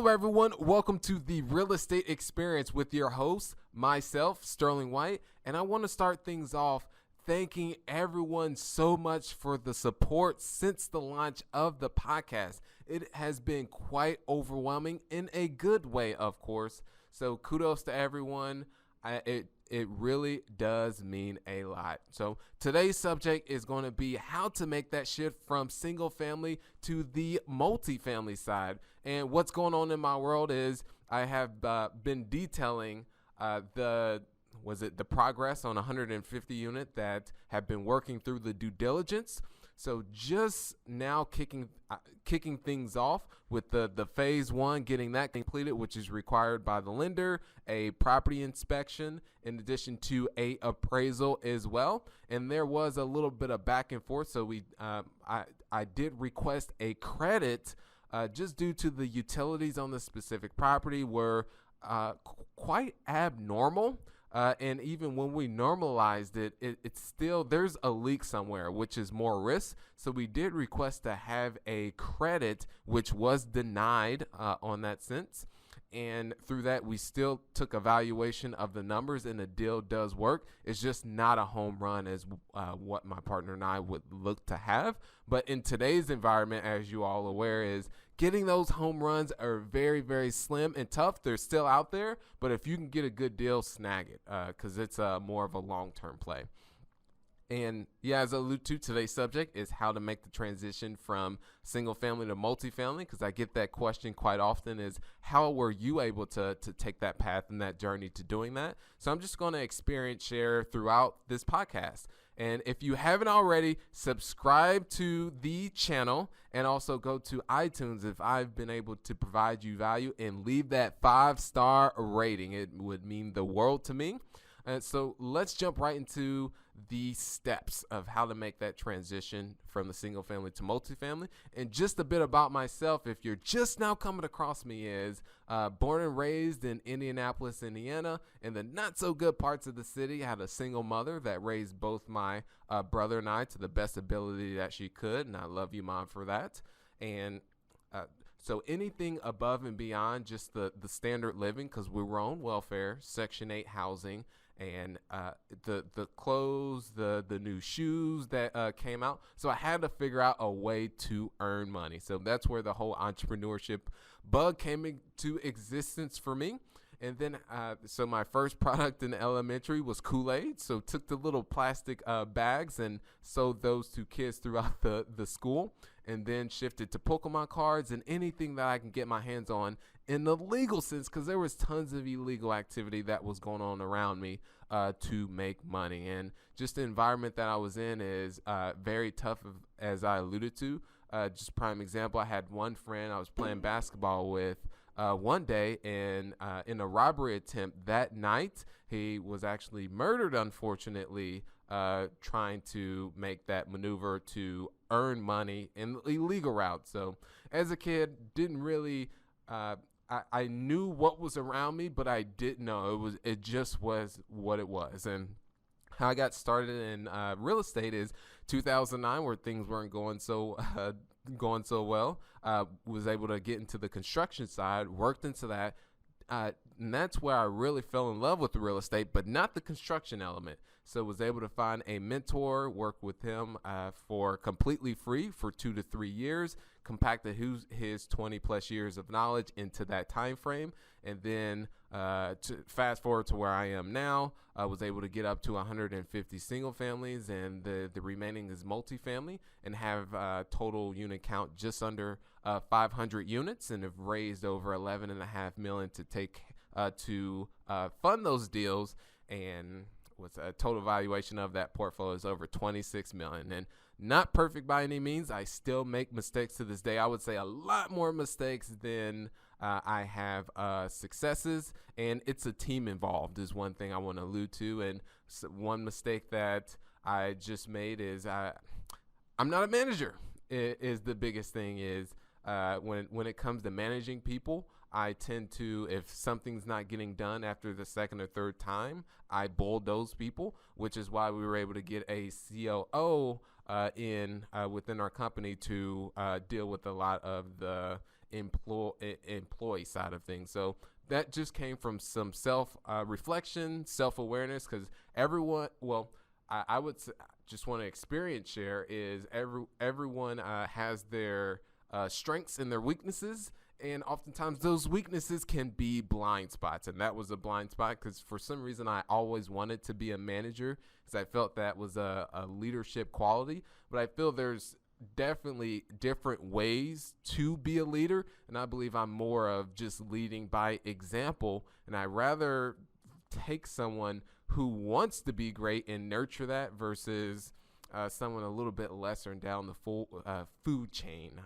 Hello, everyone. Welcome to the Real Estate Experience with your host, myself, Sterling White. And I want to start things off thanking everyone so much for the support since the launch of the podcast. It has been quite overwhelming in a good way, of course. So kudos to everyone. It really does mean a lot. So today's subject is going to be how to make that shift from single family to the multifamily side. And what's going on in my world is I have been detailing the progress on 150 unit that have been working through the due diligence. So just now kicking things off with the phase one, getting that completed, which is required by the lender, a property inspection, in addition to a appraisal as well. And there was a little bit of back and forth. So I did request a credit just due to the utilities on the specific property were quite abnormal. And even when we normalized it's still, there's a leak somewhere, which is more risk. So we did request to have a credit, which was denied on that sense. And through that, we still took a valuation of the numbers, and the deal does work. It's just not a home run as what my partner and I would look to have. But in today's environment, as you all aware, is getting those home runs are very, very slim and tough. They're still out there, but if you can get a good deal, snag it because it's more of a long-term play. And yeah, as I alluded to, today's subject is how to make the transition from single family to multifamily, because I get that question quite often is how were you able to take that path and that journey to doing that? So I'm just going to experience share throughout this podcast. And if you haven't already, subscribe to the channel and also go to iTunes if I've been able to provide you value, and leave that 5-star rating. It would mean the world to me. So let's jump right into the steps of how to make that transition from the single family to multifamily. And just a bit about myself, if you're just now coming across me, is born and raised in Indianapolis, Indiana, in the not so good parts of the city. I had a single mother that raised both my brother and I to the best ability that she could. And I love you, Mom, for that. And so anything above and beyond just the standard living, because we were on welfare, Section 8 housing, and the clothes, the new shoes that came out. So I had to figure out a way to earn money. So that's where the whole entrepreneurship bug came into existence for me. And then, so my first product in elementary was Kool-Aid. So took the little plastic bags and sold those to kids throughout the school. And then shifted to Pokemon cards and anything that I can get my hands on in the legal sense, because there was tons of illegal activity that was going on around me to make money. And just the environment that I was in is very tough, as I alluded to. Just prime example, I had one friend I was playing basketball with one day, and in a robbery attempt that night, he was actually murdered, unfortunately, trying to make that maneuver to earn money in the illegal route. So as a kid, didn't really, I knew what was around me, but I didn't know it just was what it was. And how I got started in real estate is 2009, where things weren't going so well. Was able to get into the construction side, worked into that. And that's where I really fell in love with the real estate, but not the construction element. So was able to find a mentor, work with him for completely free for 2 to 3 years, compacted his 20 plus years of knowledge into that time frame. And then to fast forward to where I am now, I was able to get up to 150 single families, and the remaining is multifamily, and have total unit count just under 500 units, and have raised over $11.5 million to take to fund those deals. And with a total valuation of that portfolio is over $26 million. And not perfect by any means. I still make mistakes to this day. I would say a lot more mistakes than I have successes, and it's a team involved is one thing I want to allude to. And one mistake that I just made is I'm not a manager. Is the biggest thing is when it comes to managing people, I tend to, if something's not getting done after the second or third time, I bulldoze people, which is why we were able to get a COO within our company to deal with a lot of the employee side of things. So that just came from some reflection, self-awareness, because I would just want to experience share is everyone has their strengths and their weaknesses. And oftentimes those weaknesses can be blind spots. And that was a blind spot because for some reason I always wanted to be a manager because I felt that was a leadership quality. But I feel there's definitely different ways to be a leader. And I believe I'm more of just leading by example. And I rather take someone who wants to be great and nurture that versus someone a little bit lesser and down the full food chain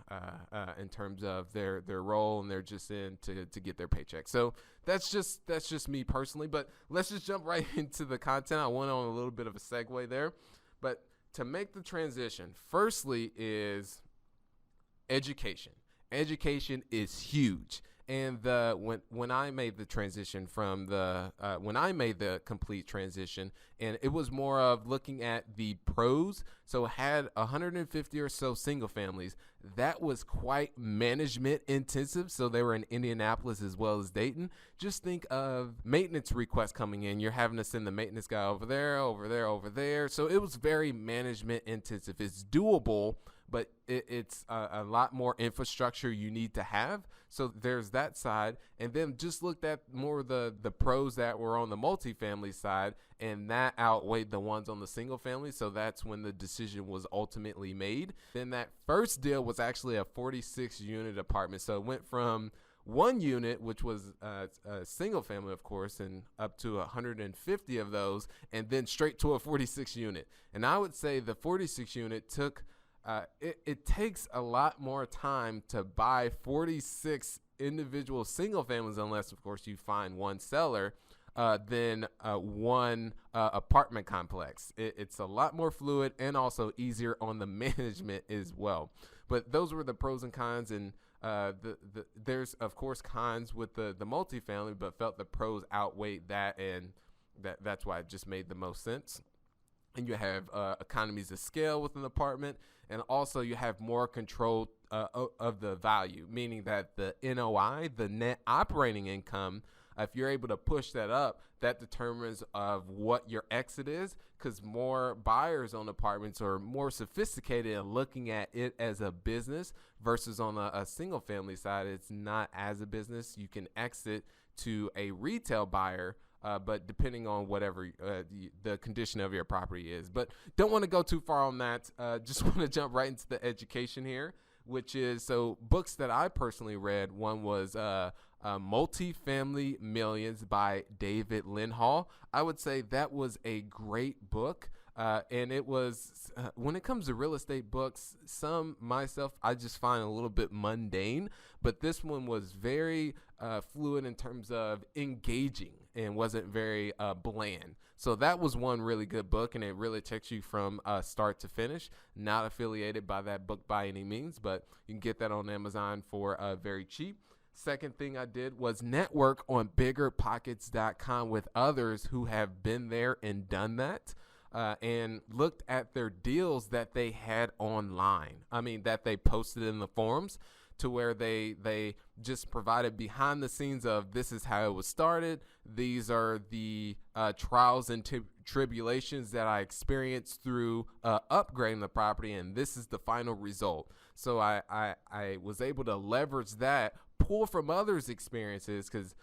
in terms of their role, and they're just in to get their paycheck. So that's just me personally. But let's just jump right into the content. I went on a little bit of a segue there, but to make the transition, firstly is education. Education is huge. And when I made the transition from when I made the complete transition, and it was more of looking at the pros. So had 150 or so single families. That was quite management intensive. So they were in Indianapolis as well as Dayton. Just think of maintenance requests coming in. You're having to send the maintenance guy over there, over there, over there. So it was very management intensive. It's doable, but it's a lot more infrastructure you need to have. So there's that side. And then just looked at more of the pros that were on the multifamily side, and that outweighed the ones on the single family. So that's when the decision was ultimately made. Then that first deal was actually a 46 unit apartment. So it went from one unit, which was a single family, of course, and up to 150 of those, and then straight to a 46 unit. And I would say the 46 unit took it takes a lot more time to buy 46 individual single families, unless, of course, you find one seller, than one apartment complex. It's a lot more fluid and also easier on the management as well. But those were the pros and cons, and there's, of course, cons with the multifamily, but felt the pros outweighed that, and that's why it just made the most sense. And you have economies of scale with an apartment, and also you have more control of the value, meaning that the NOI, the net operating income, if you're able to push that up, that determines of what your exit is, because more buyers on apartments are more sophisticated and looking at it as a business versus on a single family side, it's not as a business. You can exit to a retail buyer, but depending on whatever the condition of your property is. But don't want to go too far on that. Just want to jump right into the education here, which is, so books that I personally read. One was Multifamily Millions by David Lindall. I would say that was a great book. And it was, when it comes to real estate books, I just find a little bit mundane, but this one was very fluid in terms of engaging and wasn't very bland. So that was one really good book, and it really takes you from start to finish. Not affiliated by that book by any means, but you can get that on Amazon for very cheap. Second thing I did was network on biggerpockets.com with others who have been there and done that. And looked at their deals that they had online. I mean, that they posted in the forums, to where they just provided behind the scenes of, this is how it was started. These are the trials and tribulations that I experienced through upgrading the property, and this is the final result. So I was able to leverage that, pull from others' experiences, because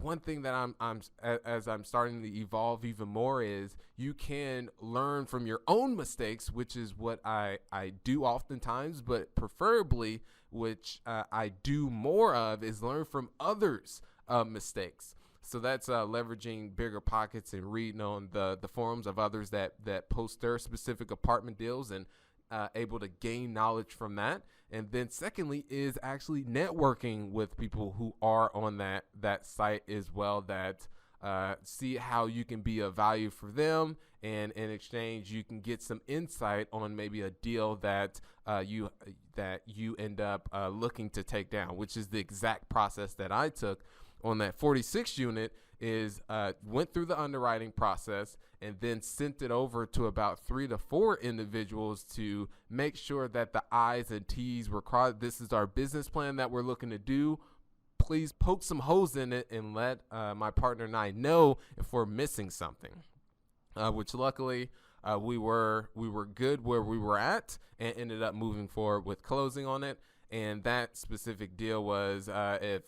one thing that I'm starting to evolve even more is you can learn from your own mistakes, which is what I do oftentimes, but preferably, which I do more of, is learn from others' mistakes. So that's leveraging Bigger Pockets and reading on the forums of others that post their specific apartment deals, and able to gain knowledge from that. And then secondly is actually networking with people who are on that site as well, that see how you can be of value for them, and in exchange you can get some insight on maybe a deal that you end up looking to take down, which is the exact process that I took. on that 46 unit is went through the underwriting process and then sent it over to about 3 to 4 individuals to make sure that the I's and T's were crossed. This is our business plan that we're looking to do. Please poke some holes in it and let my partner and I know if we're missing something, which luckily we were good where we were at and ended up moving forward with closing on it. And that specific deal was if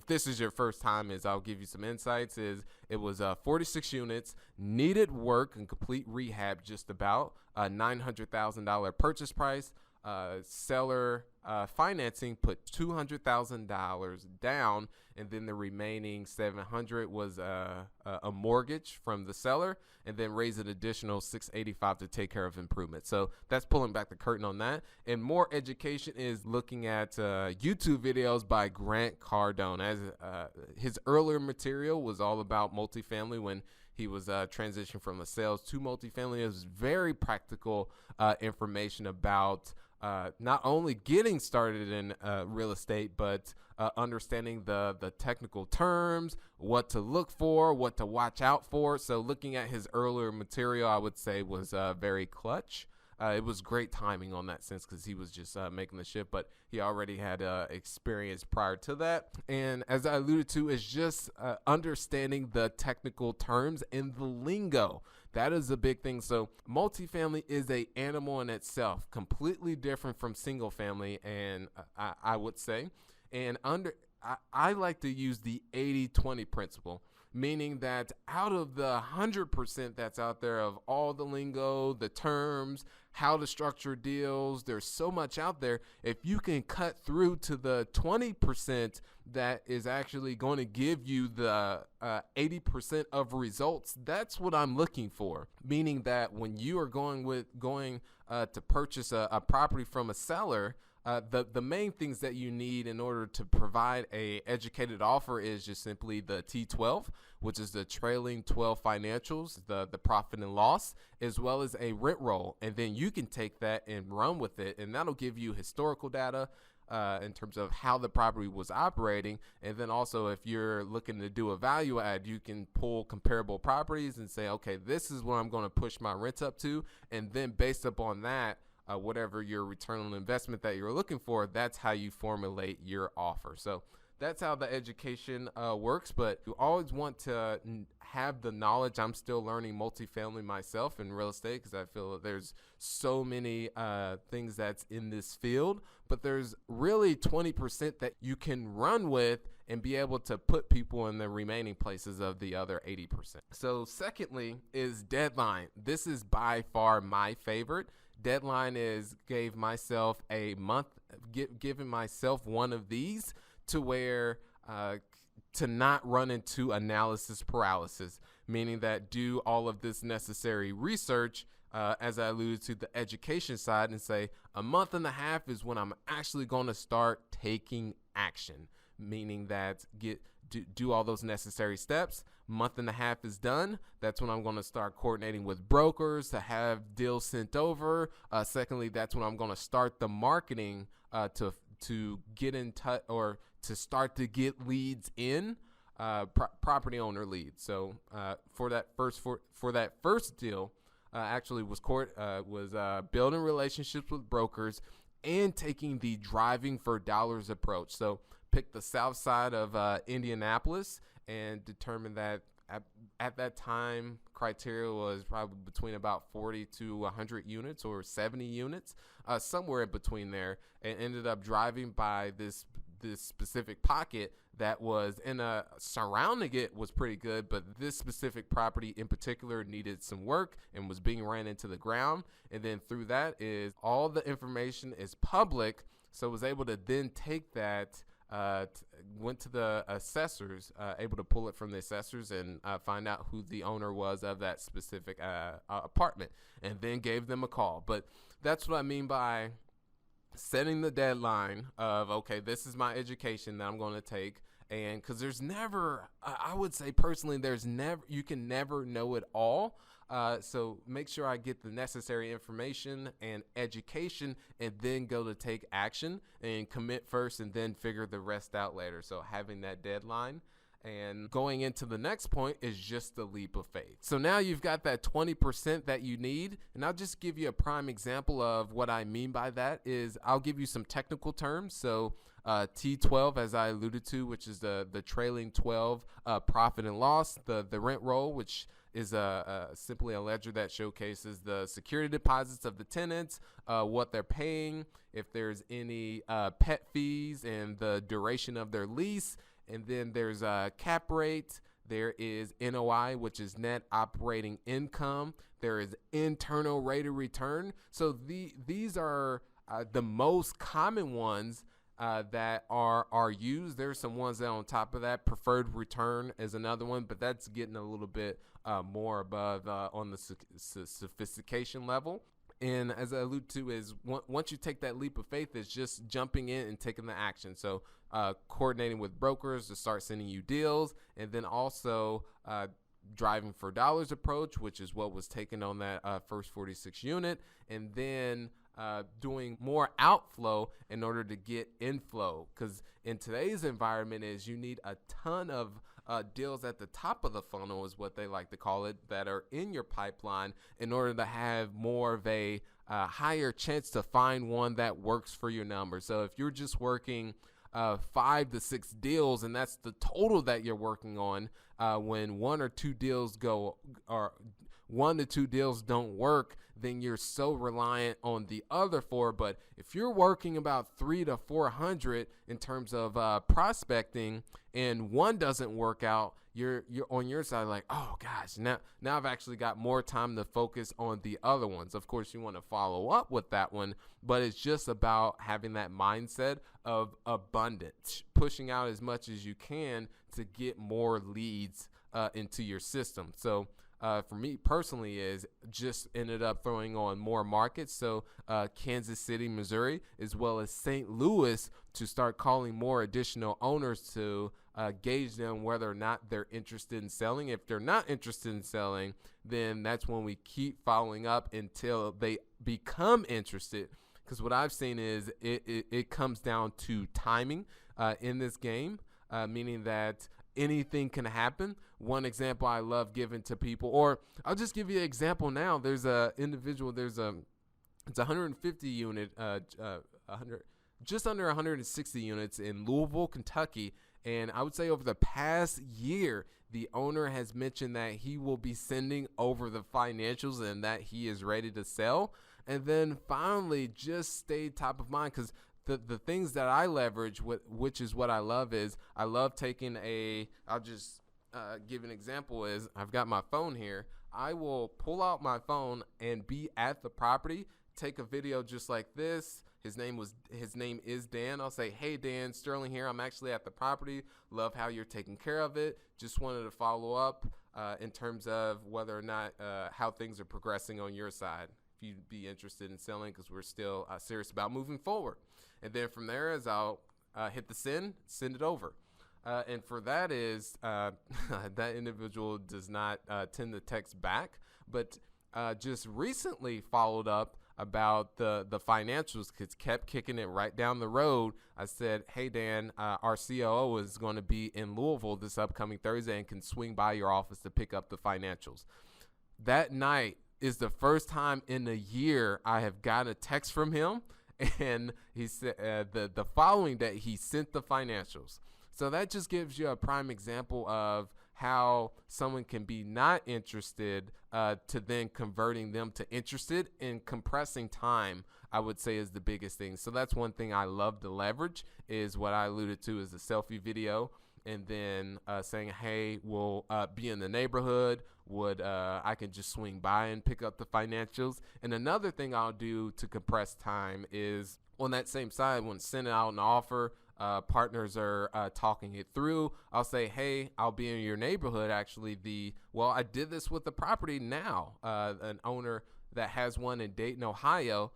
this is your first time, I'll give you some insights. It was 46 units, needed work and complete rehab, just about $900,000 purchase price. Seller financing put $200,000 down, and then the remaining $700 was a mortgage from the seller, and then raise an additional $685 to take care of improvements. So that's pulling back the curtain on that. And more education is looking at YouTube videos by Grant Cardone. As his earlier material was all about multifamily when he was transitioning from the sales to multifamily. It was very practical information about not only getting started in real estate, but understanding the technical terms, what to look for, what to watch out for. So looking at his earlier material, I would say was very clutch. It was great timing on that sense because he was just making the shift, but he already had experience prior to that. And as I alluded to, is just understanding the technical terms and the lingo. That is a big thing. So multifamily is a animal in itself, completely different from single family, and I would say. And I like to use the 80-20 principle, meaning that out of the 100% that's out there of all the lingo, the terms, how to structure deals, there's so much out there. If you can cut through to the 20% that is actually going to give you the 80% of results, that's what I'm looking for. Meaning that when you are going to purchase a property from a seller, the main things that you need in order to provide a educated offer is just simply the T12, which is the trailing 12 financials, the profit and loss, as well as a rent roll. And then you can take that and run with it, and that'll give you historical data in terms of how the property was operating. And then also, if you're looking to do a value add, you can pull comparable properties and say, okay, this is what I'm going to push my rent up to. And then based upon that, whatever your return on investment that you're looking for, that's how you formulate your offer. So that's how the education works, but you always want to have the knowledge. I'm still learning multifamily myself in real estate because I feel that there's so many things that's in this field, but there's really 20% that you can run with and be able to put people in the remaining places of the other 80%. So secondly is deadline. This is by far my favorite. Deadline is giving myself a month, giving myself one of these to where to not run into analysis paralysis, meaning that do all of this necessary research, as I alluded to the education side, and say a month and a half is when I'm actually going to start taking action, meaning that do all those necessary steps. Month and a half is done. That's when I'm going to start coordinating with brokers to have deals sent over. Secondly, that's when I'm going to start the marketing to get in touch or to start to get leads in, property owner leads. So for that first deal, actually was building relationships with brokers and taking the driving for dollars approach. So pick the south side of Indianapolis and determined that at that time criteria was probably between about 40 to 100 units or 70 units, somewhere in between there, and ended up driving by this specific pocket that was surrounding it was pretty good, but this specific property in particular needed some work and was being ran into the ground. And then through that is all the information is public, so was able to then take that, went to the assessors, able to pull it from the assessors and find out who the owner was of that specific apartment, and then gave them a call. But that's what I mean by setting the deadline of, okay, this is my education that I'm going to take. And because there's never, I would say personally, you can never know it all. So make sure I get the necessary information and education and then go to take action and commit first and then figure the rest out later. So having that deadline. And going into the next point is just the leap of faith. So now you've got that 20% that you need. And I'll just give you a prime example of what I mean by that is I'll give you some technical terms. So T12, as I alluded to, which is the trailing 12 profit and loss, the rent roll, which is simply a ledger that showcases the security deposits of the tenants, what they're paying, if there's any pet fees, and the duration of their lease. And then there's cap rate. There is NOI, which is net operating income. There is internal rate of return. So these are the most common ones that are used. There's some ones that on top of that. Preferred return is another one, but that's getting a little bit more above on the sophistication level. And as I alluded to is once you take that leap of faith, it's just jumping in and taking the action. So coordinating with brokers to start sending you deals, and then also driving for dollars approach, which is what was taken on that first 46 unit, and then doing more outflow in order to get inflow. Because in today's environment is you need a ton of deals at the top of the funnel is what they like to call it, that are in your pipeline in order to have more of a higher chance to find one that works for your number. So if you're just working 5 to 6 deals and that's the total that you're working on, when 1 or 2 deals go or 1 to 2 deals don't work, then you're so reliant on the other 4. But if you're working about 300 to 400 in terms of prospecting and one doesn't work out, you're on your side like, oh gosh, now I've actually got more time to focus on the other ones. Of course, you want to follow up with that one, but it's just about having that mindset of abundance, pushing out as much as you can to get more leads into your system. So for me personally is just ended up throwing on more markets. So Kansas City, Missouri, as well as St. Louis, to start calling more additional owners to gauge them whether or not they're interested in selling. If they're not interested in selling, then that's when we keep following up until they become interested. Because what I've seen is it comes down to timing in this game, meaning that anything can happen. One example I love giving to people, or I'll just give you an example now. There's a individual, it's 150 unit, just under 160 units in Louisville, Kentucky. And I would say over the past year, the owner has mentioned that he will be sending over the financials and that he is ready to sell. And then finally just stayed top of mind, because the things that I leverage, which is what I love, is I love taking I'll just give an example is I've got my phone here. I will pull out my phone and be at the property, take a video just like this. His name is Dan. I'll say, hey, Dan, Sterling here. I'm actually at the property. Love how you're taking care of it. Just wanted to follow up in terms of whether or not how things are progressing on your side. If you'd be interested in selling, because we're still serious about moving forward. And then from there, as I'll hit the send it over. And for that is that individual does not tend to text back, but just recently followed up about the financials, because kept kicking it right down the road. I said, hey, Dan, our COO is going to be in Louisville this upcoming Thursday and can swing by your office to pick up the financials. That night is the first time in a year I have got a text from him, and he said the following day he sent the financials. So that just gives you a prime example of how someone can be not interested to then converting them to interested, and compressing time, I would say, is the biggest thing. So that's one thing I love to leverage, is what I alluded to is the selfie video, and then saying, hey, we'll be in the neighborhood. I can just swing by and pick up the financials. And another thing I'll do to compress time is on that same side, when sending out an offer, partners are talking it through, I'll say, hey, I'll be in your neighborhood. Actually, I did this with the property now. An owner that has one in Dayton, Ohio,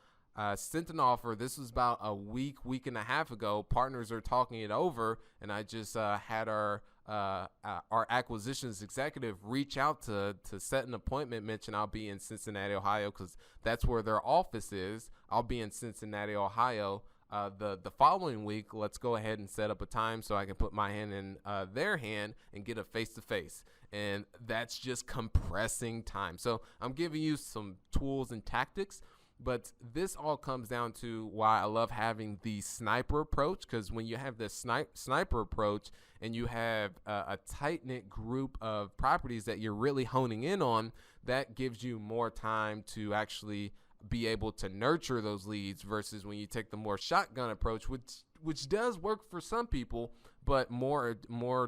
sent an offer. This was about a week and a half ago. Partners are talking it over, and I just had our our acquisitions executive reach out to set an appointment, mention I'll be in Cincinnati, Ohio, because that's where their office is. I'll be in Cincinnati, Ohio. The following week, let's go ahead and set up a time so I can put my hand in their hand and get a face-to-face. And that's just compressing time. So I'm giving you some tools and tactics, but this all comes down to why I love having the sniper approach, because when you have this sniper approach and you have a tight-knit group of properties that you're really honing in on, that gives you more time to actually be able to nurture those leads versus when you take the more shotgun approach, which does work for some people, but more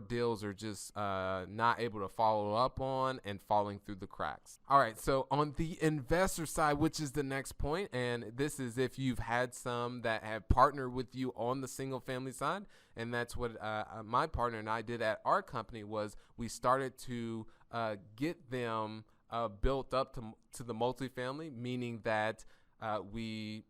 deals are just not able to follow up on and falling through the cracks. All right, so on the investor side, which is the next point, and this is if you've had some that have partnered with you on the single family side, and that's what my partner and I did at our company was we started to get them built up to the multifamily, meaning that we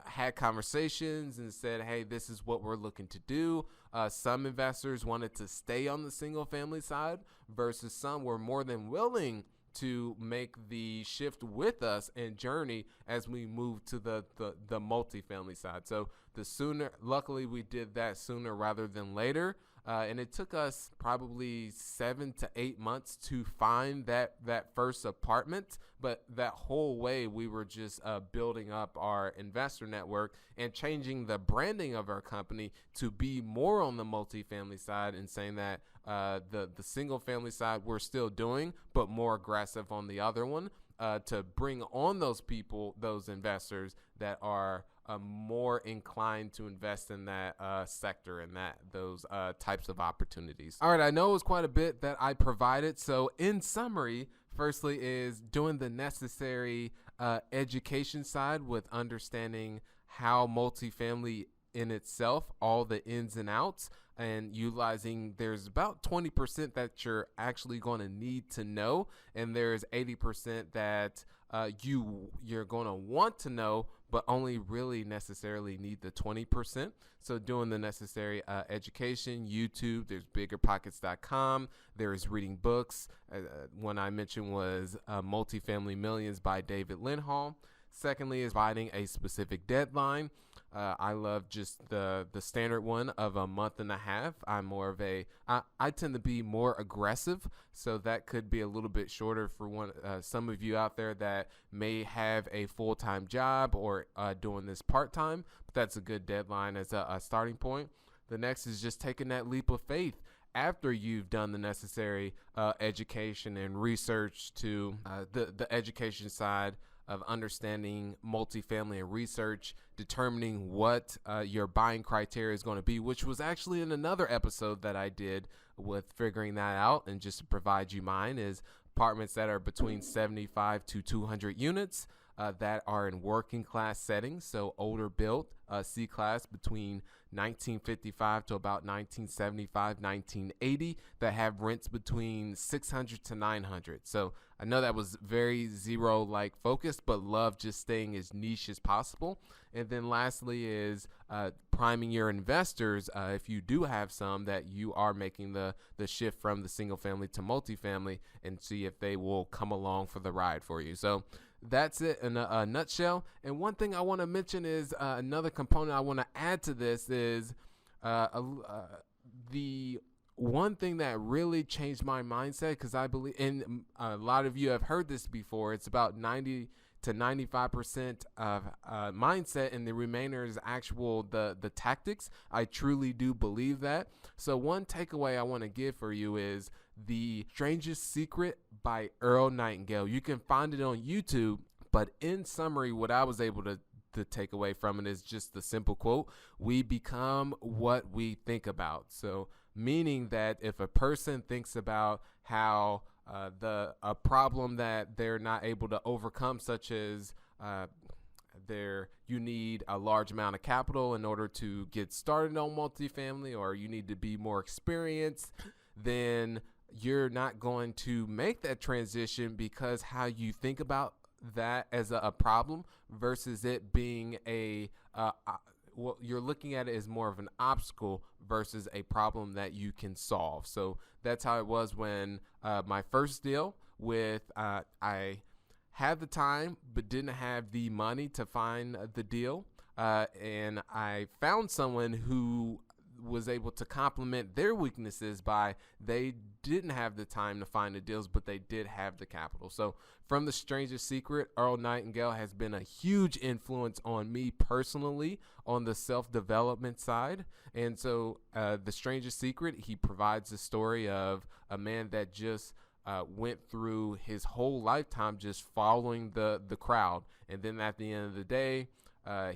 had conversations and said, hey, this is what we're looking to do. Some investors wanted to stay on the single family side versus some were more than willing to make the shift with us and journey as we move to the multifamily side. So luckily we did that sooner rather than later. And it took us probably 7 to 8 months to find that first apartment. But that whole way we were just building up our investor network and changing the branding of our company to be more on the multifamily side and saying that the single family side we're still doing, but more aggressive on the other one to bring on those people, those investors that are more inclined to invest in that sector and those types of opportunities. All right, I know it was quite a bit that I provided. So in summary, firstly is doing the necessary education side with understanding how multifamily in itself, all the ins and outs, and utilizing there's about 20% that you're actually going to need to know, and there's 80% that you're going to want to know, but only really necessarily need the 20%. So doing the necessary education, YouTube, there's biggerpockets.com, there's reading books. One I mentioned was Multifamily Millions by David Lindholm. Secondly is providing a specific deadline. I love just the standard one of a month and a half. I'm more of I tend to be more aggressive, so that could be a little bit shorter for some of you out there that may have a full-time job or doing this part-time, but that's a good deadline as a starting point. The next is just taking that leap of faith after you've done the necessary education and research to the education side of understanding multifamily and research, determining what your buying criteria is going to be, which was actually in another episode that I did with figuring that out. And just to provide you mine is apartments that are between 75 to 200 units that are in working class settings, so older built, C-class between 1955 to about 1975, 1980, that have rents between 600 to 900. So I know that was very zero-like focused, but love just staying as niche as possible. And then lastly is priming your investors, if you do have some, that you are making the shift from the single family to multifamily, and see if they will come along for the ride for you. So that's it in a nutshell. And one thing I want to mention is another component I want to add to this is the one thing that really changed my mindset, because I believe, and a lot of you have heard this before, it's about 90 to 95% of mindset, and the remainder is the tactics. I truly do believe that. So one takeaway I want to give for you is The Strangest Secret by Earl Nightingale. You can find it on YouTube, but in summary, what I was able to take away from it is just the simple quote: we become what we think about. So meaning that if a person thinks about how a problem that they're not able to overcome, such as you need a large amount of capital in order to get started on multifamily, or you need to be more experienced, then you're not going to make that transition, because how you think about that as a problem versus it being you're looking at it as more of an obstacle versus a problem that you can solve. So that's how it was when my first deal with I had the time but didn't have the money to find the deal, and I found someone who was able to complement their weaknesses by they didn't have the time to find the deals, but they did have the capital. So from The Strangest Secret, Earl Nightingale has been a huge influence on me personally on the self-development side. And so The Strangest Secret, he provides the story of a man that just went through his whole lifetime just following the crowd. And then at the end of the day,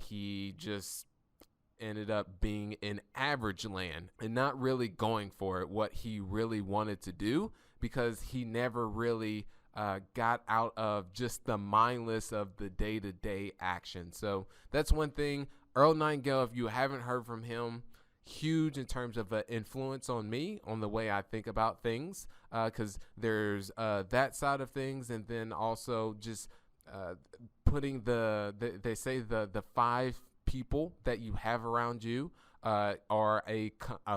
he just ended up being in average land and not really going for it, what he really wanted to do, because he never really got out of just the mindless of the day-to-day action. So that's one thing. Earl Nightingale, if you haven't heard from him, huge in terms of influence on me, on the way I think about things, because there's that side of things, and then also just putting they say the 5 people that you have around you are a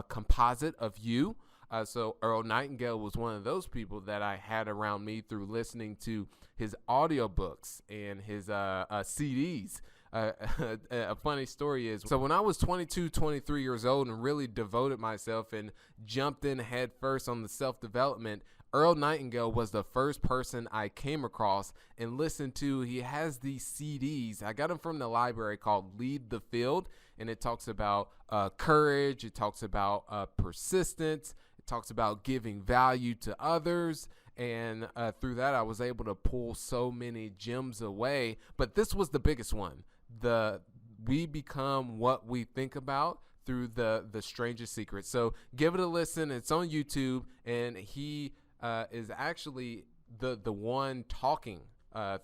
composite of you. So Earl Nightingale was one of those people that I had around me through listening to his audiobooks and his CDs. A funny story is, so when I was 22, 23 years old and really devoted myself and jumped in head first on the self-development, Earl Nightingale was the first person I came across and listened to. He has these CDs. I got them from the library called Lead the Field, and it talks about courage. It talks about persistence. It talks about giving value to others. And through that, I was able to pull so many gems away. But this was the biggest one. We become what we think about through the Strangest Secret. So give it a listen. It's on YouTube, and he is actually the one talking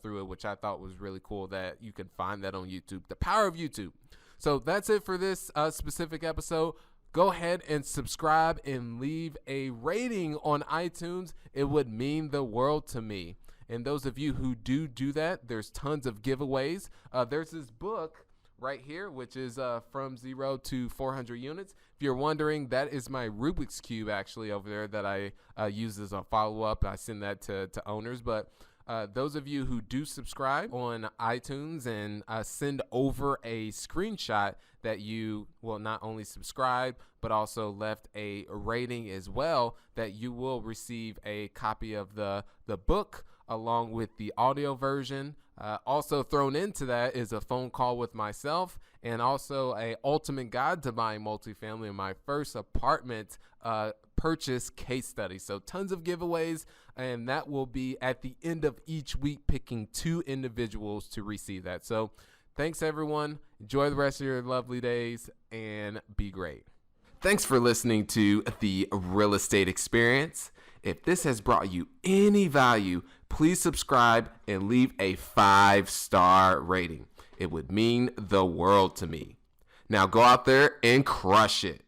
through it, which I thought was really cool that you can find that on YouTube. The power of YouTube. So that's it for this specific episode. Go ahead and subscribe and leave a rating on iTunes. It would mean the world to me. And those of you who do that, there's tons of giveaways. There's this book right here, which is From 0 to 400 Units. If you're wondering, that is my Rubik's Cube actually over there that I use as a follow-up. I send that to owners. But those of you who do subscribe on iTunes and send over a screenshot that you will not only subscribe, but also left a rating as well, that you will receive a copy of the book along with the audio version. Also thrown into that is a phone call with myself, and also a ultimate guide to buying multifamily in my first apartment purchase case study. So tons of giveaways, and that will be at the end of each week, picking 2 individuals to receive that. So thanks everyone. Enjoy the rest of your lovely days and be great. Thanks for listening to The Real Estate Experience. If this has brought you any value, please subscribe and leave a 5-star rating. It would mean the world to me. Now go out there and crush it.